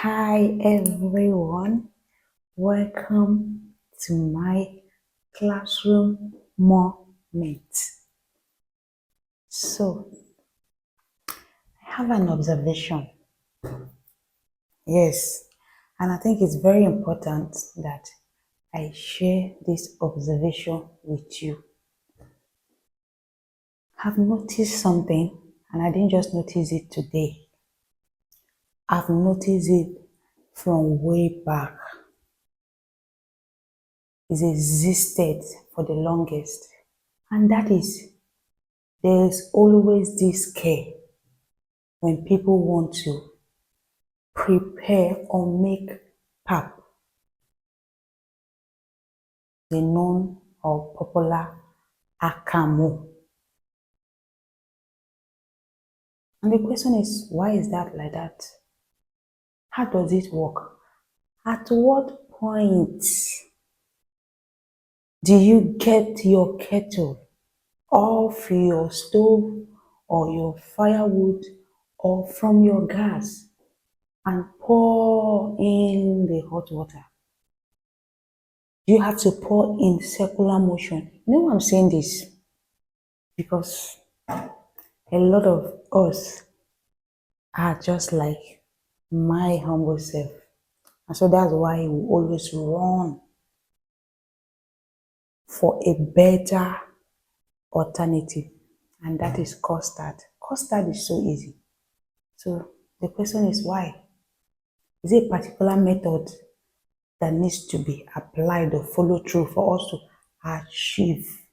Hi everyone, welcome to my classroom moment. So, I have an observation. Yes, and I think it's very important that I share this observation with you. I've noticed something, and I didn't just notice it today. I've noticed it from way back. It's existed for the longest, and that is there's always this care when people want to prepare or make pap, the known or popular akamu. And the question is, why is that like that? How does it work? At what point do you get your kettle off your stove or your firewood or from your gas and pour in the hot water? You have to pour in circular motion. You know why I'm saying this? Because a lot of us are just like my humble self. And so that's why we always run for a better alternative. And that is custard. Custard is so easy. So the question is why? Is it a particular method that needs to be applied or followed through for us to achieve?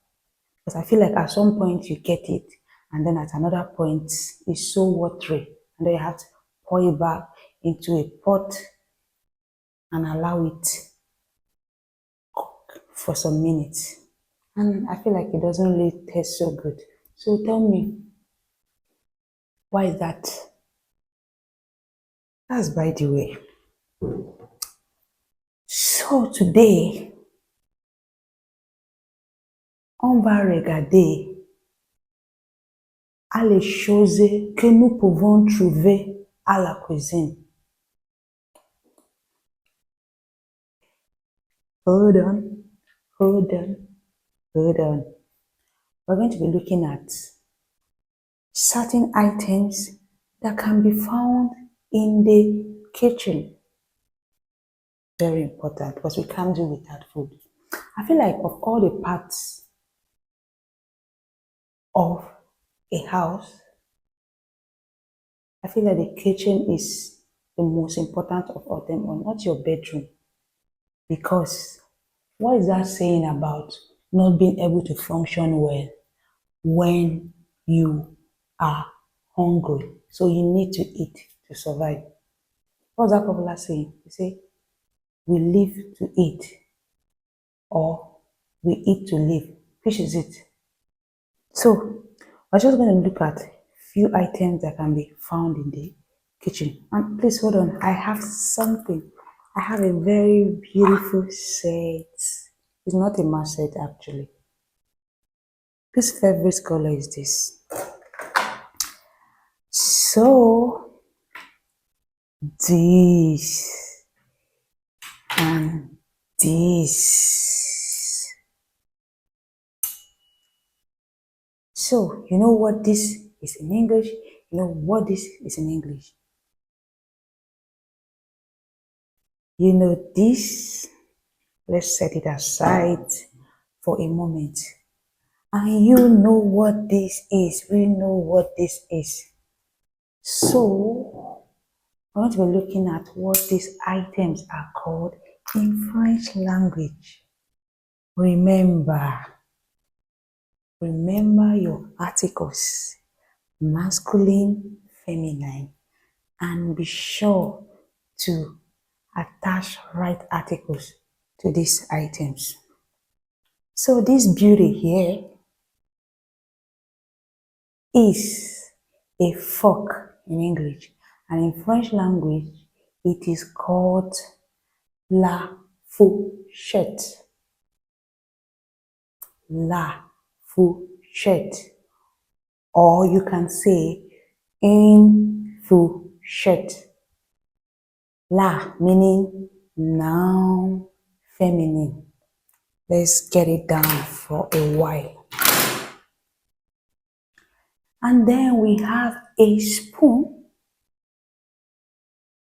Because I feel like at some point you get it, and then at another point it's so watery, and then you have to pour it back into a pot and allow it cook for some minutes. And I feel like it doesn't really taste so good. So tell me, why is that? That's by the way. So today, on va regarder à les choses que nous pouvons trouver à la cuisine. Hold on, hold on, hold on. We're going to be looking at certain items that can be found in the kitchen. Very important because we can't do without food. I feel like of all the parts of a house, I feel like the kitchen is the most important of all them, or not your bedroom. Because what is that saying about not being able to function well when you are hungry? So you need to eat to survive. What's that popular saying? You say, we live to eat, or we eat to live. Which is it? So we're just going to look at few items that can be found in the kitchen. And please hold on, I have something. I have a very beautiful set. It's not a mask set actually. Whose favorite color is this? So this and this. So you know what this is in English? You know what this is in English? You know this. Let's set it aside for a moment. And you know what this is. We know what this is. So we're going to be looking at what these items are called in French language. Remember your articles, masculine, feminine, and be sure to attach right articles to these items. So this beauty here is a fork in English, and in French language it is called la fourchette. La fourchette, or you can say une fourchette. La meaning noun feminine. Let's get it down for a while. And then we have a spoon.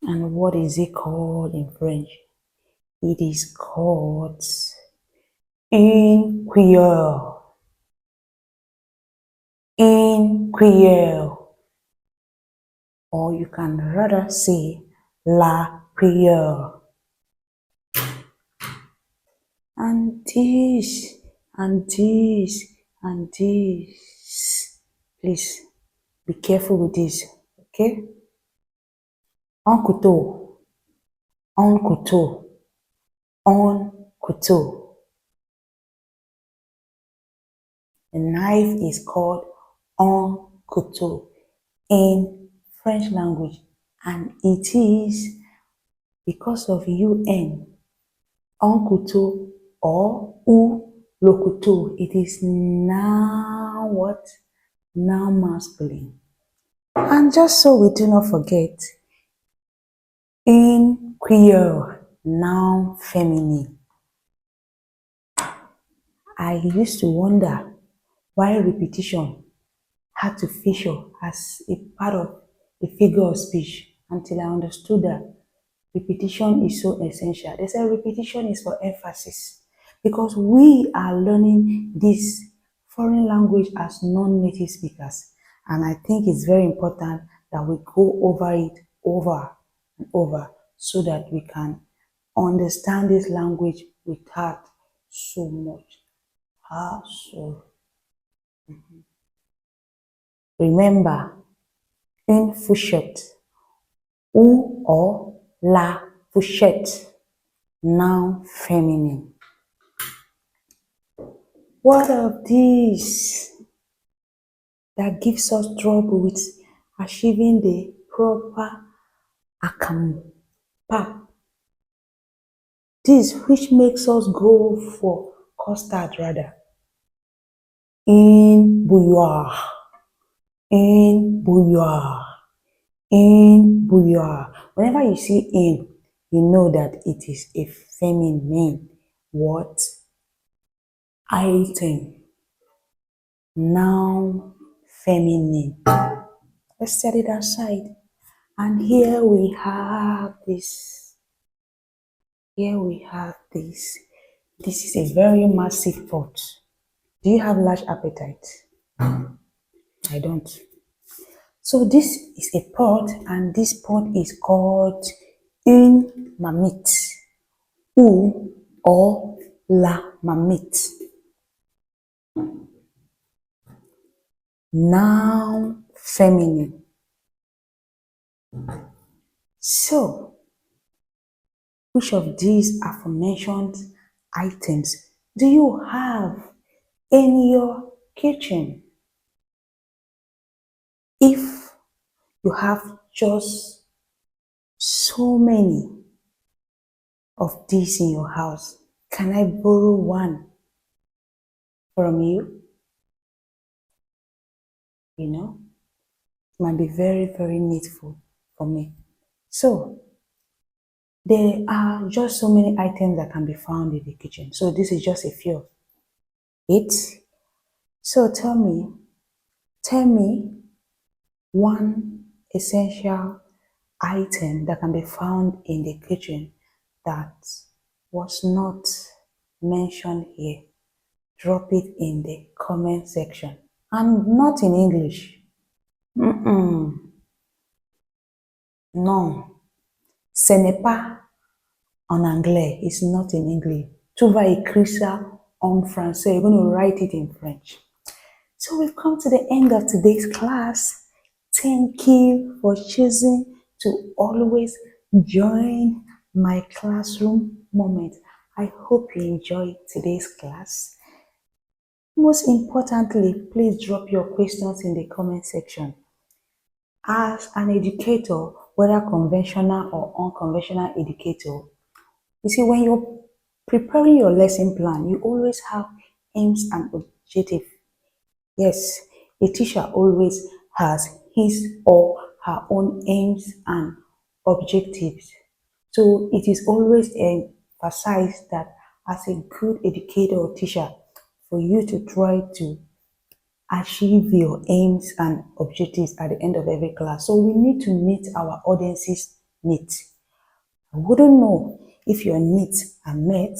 And what is it called in French? It is called une cuillère. Une cuillère. Or you can rather say la cuillère. And this, and this, and this. Please be careful with this, okay? Un couteau, un couteau, un couteau. The knife is called un couteau in French language, and it is because of un couteau ou le couteau. It is now what? Now masculine. And just so we do not forget, in queer, noun feminine. I used to wonder why repetition had to feature as a part of the figure of speech until I understood that repetition is so essential. They say repetition is for emphasis because we are learning this foreign language as non-native speakers. And I think it's very important that we go over it over and over so that we can understand this language without so much hassle. Remember, une fourchette ou la fourchette, noun feminine. What of this that gives us trouble with achieving the proper akampa? This which makes us go for custard rather. In bouilloire, in bouilloire, in bouilloire. Whenever you see in, you know that it is a feminine what? Item. Noun feminine. Let's set it aside. And here we have this. Here we have this. This is a very massive pot. Do you have large appetite? I don't. So this is a pot, and this pot is called une marmite or la marmite. Noun feminine. So, which of these aforementioned items do you have in your kitchen? If you have just so many of these in your house, can I borrow one from you? You know, it might be very, very needful for me. So, there are just so many items that can be found in the kitchen. So, this is just a few of it. So, tell me one essential item that can be found in the kitchen that was not mentioned here. Drop it in the comment section. And not in English. Non. Ce n'est pas en anglais. It's not in English. Tu vas écrire ça en français. You're going to write it in French. So we've come to the end of today's class. Thank you for choosing to always join my classroom moment. I hope you enjoyed today's class. Most importantly, please drop your questions in the comment section. As an educator, whether conventional or unconventional educator, you see, when you're preparing your lesson plan, you always have aims and objectives. Yes, a teacher always has his or her own aims and objectives. So it is always emphasized that as a good educator or teacher, for you to try to achieve your aims and objectives at the end of every class. So we need to meet our audience's needs. I wouldn't know if your needs are met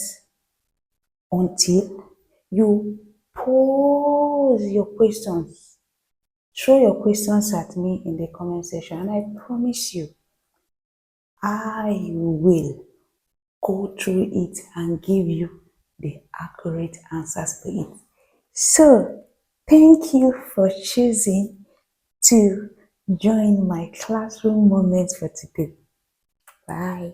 until you pose your questions. Throw your questions at me in the comment section, and I promise you, I will go through it and give you the accurate answers to it. So, thank you for choosing to join my classroom moments for today. Bye.